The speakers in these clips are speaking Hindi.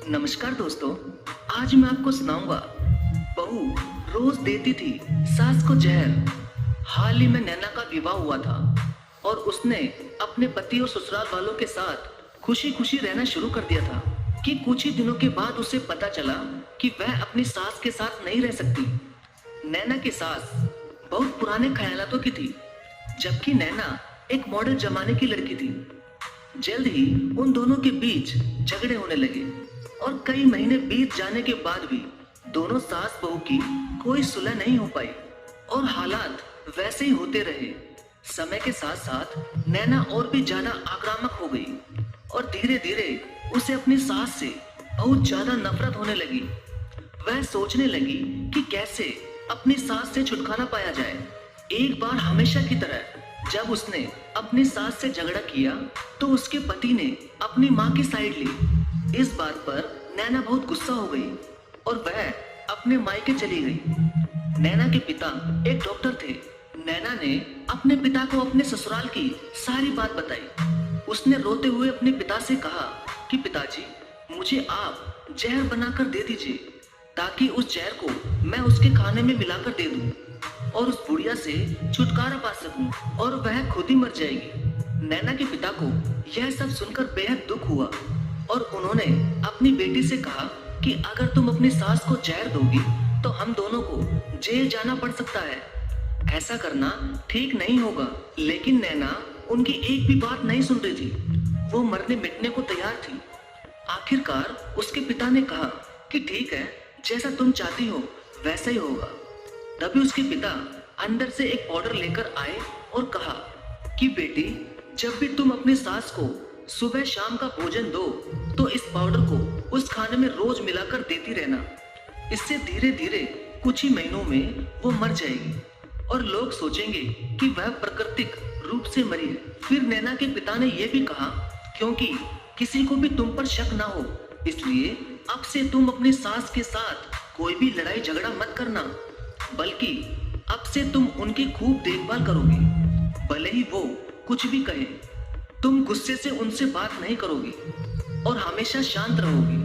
नमस्कार दोस्तों। आज मैं आपको सुनाऊंगा। बहू रोज देती थी सास को जहर। हाल ही में नैना का विवाह हुआ था और उसने अपने पति और ससुराल वालों के साथ खुशी खुशी रहना शुरू कर दिया था कि कुछ ही दिनों के बाद उसे पता चला कि वह अपनी सास के साथ नहीं रह सकती। नैना की सास बहुत पुराने ख्यालातों की थी, जबकि नैना एक मॉडल जमाने की लड़की थी। जल्द ही उन दोनों के बीच झगड़े होने लगे और कई महीने बीत जाने के बाद भी दोनों सास बहू की कोई सुलह नहीं हो पाई और हालात वैसे ही होते रहे। समय के साथ साथ नैना और भी ज्यादा आक्रामक हो गई और धीरे धीरे उसे अपनी सास से बहुत ज्यादा नफरत होने लगी। वह सोचने लगी कि कैसे अपनी सास से छुटकारा पाया जाए। एक बार हमेशा की तरह जब उसने अपनी सास से झगड़ा किया तो उसके पति ने अपनी माँ की साइड ली। इस बात पर नैना बहुत गुस्सा हो गई और वह अपने मायके चली गई। नैना के पिता एक डॉक्टर थे। नैना ने अपने पिता को अपने ससुराल की सारी बात बताई। उसने रोते हुए अपने पिता से कहा कि पिताजी, मुझे आप जहर बनाकर दे दीजिए ताकि उस जहर को मैं उसके खाने में मिलाकर दे दूं और उस बुढ़िया से छुटकारा पा सकूं और वह खुद ही मर जाएगी। नैना के पिता को यह सब सुनकर बेहद दुख हुआ और उन्होंने अपनी बेटी से कहा कि अगर तुम अपनी सास को जहर दोगी तो हम दोनों को जेल जाना पड़ सकता है। ऐसा करना ठीक नहीं होगा। लेकिन नैना उनकी एक भी बात नहीं सुन रही थी। वो मरने मिटने को तैयार थी। आखिरकार उसके पिता ने कहा कि ठीक है, जैसा तुम चाहती हो वैसा ही होगा। तभी उसके पिता अंदर से एक पाउडर लेकर आए और कहा कि बेटी, जब भी तुम अपनी सास को सुबह शाम का भोजन दो तो इस पाउडर को उस खाने में रोज मिलाकर देती रहना। इससे धीरे धीरे कुछ ही महीनों में वो मर जाएगी और लोग सोचेंगे कि वह प्राकृतिक रूप से मरी है। फिर नैना के पिता ने यह भी कहा, क्योंकि किसी को भी तुम पर शक ना हो, इसलिए अब से तुम अपनी सास के साथ कोई भी लड़ाई झगड़ा मत करना, बल्कि अब से तुम उनकी खूब देखभाल करोगी। भले ही वो कुछ भी कहे, तुम गुस्से से उनसे बात नहीं करोगी और हमेशा शांत रहोगी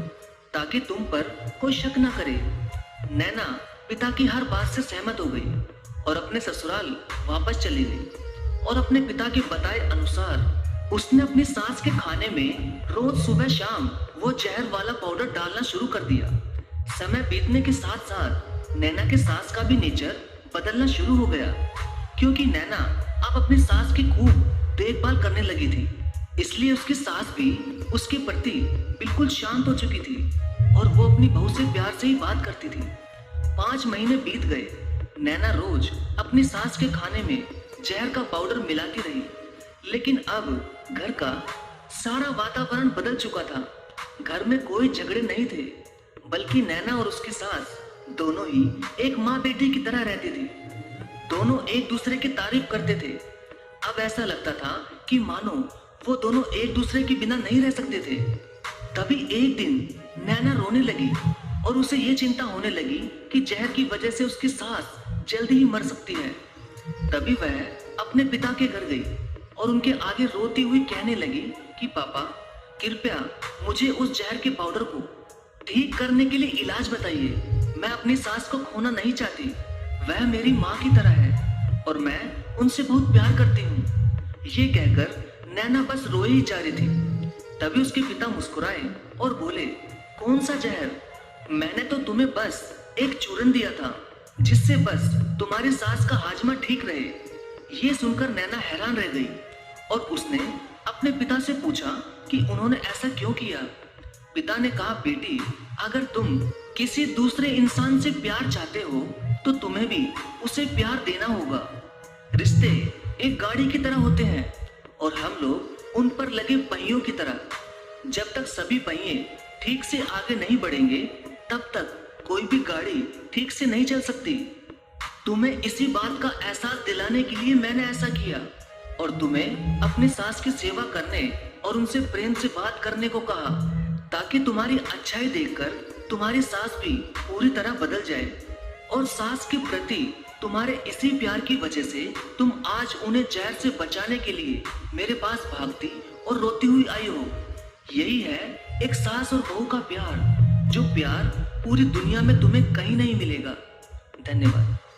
ताकि तुम पर कोई शक ना करे। नैना पिता की हर बात से सहमत हो गई और अपने ससुराल वापस चली गई और अपने पिता के बताए अनुसार उसने अपनी सास के खाने में रोज सुबह शाम वो जहर वाला पाउडर डालना शुरू कर दिया। समय बीतने के साथ साथ नैना के सास का भी नेचर बदलना शुरू हो गया, क्योंकि नैना अब अपनी सास की खूब देखभाल करने लगी थी। इसलिए उसकी सास भी उसके प्रति बिल्कुल शांत हो चुकी थी और वो अपनी बहू से प्यार से ही बात करती थी। 5 महीने बीत गए। नैना रोज अपनी सास के खाने में जहर का पाउडर मिलाती रही, लेकिन अब घर का सारा वातावरण बदल चुका था। घर में कोई झगड़े नहीं थे, बल्कि नैना और उसकी सास दोनों ही एक माँ बेटी की तरह रहती थी। दोनों एक दूसरे की तारीफ करते थे। अब ऐसा लगता था कि मानो वो दोनों एक दूसरे के बिना नहीं रह सकते थे। तभी एक दिन नैना रोने लगी और उसे ये चिंता होने लगी कि जहर की वजह से उसकी सास जल्दी ही मर सकती है। तभी वह अपने पिता के घर गई और उनके आगे रोती हुई कहने लगी कि पापा, कृपया मुझे उस जहर के पाउडर को ठीक करने के लिए इलाज बताइए। मैं अपनी सास को खोना नहीं चाहती। वह मेरी माँ की तरह है और मैं उनसे बहुत प्यार करती हूँ। ये कहकर नैना बस रोए ही जा रही थी। तभी उसके पिता मुस्कुराए और बोले, कौन सा जहर? मैंने तो तुम्हें बस एक चूरन दिया था जिससे बस तुम्हारी सास का हाजमा ठीक रहे। ये सुनकर नैना हैरान रह गई और उसने अपने पिता से पूछा कि उन्होंने ऐसा क्यों किया। पिता ने कहा, बेटी, अगर तुम किसी दूसरे इंसान से प्यार चाहते हो तो तुम्हें भी उसे प्यार देना होगा। रिश्ते एक गाड़ी की तरह होते हैं और हम लोग उन पर लगे पहियों की तरह। जब तक सभी पहिए ठीक से आगे नहीं बढ़ेंगे तब तक कोई भी गाड़ी ठीक से नहीं चल सकती। तुम्हें इसी बात का एहसास दिलाने के लिए मैंने ऐसा किया और तुम्हें अपनी सास की सेवा करने और उनसे प्रेम से बात करने को कहा, ताकि तुम्हारी अच्छाई देखकर तुम्हारी सास भी पूरी तरह बदल जाए और सास के प्रति तुम्हारे इसी प्यार की वजह से तुम आज उन्हें जहर से बचाने के लिए मेरे पास भागती और रोती हुई आई हो। यही है एक सास और बहू का प्यार, जो प्यार पूरी दुनिया में तुम्हें कहीं नहीं मिलेगा। धन्यवाद।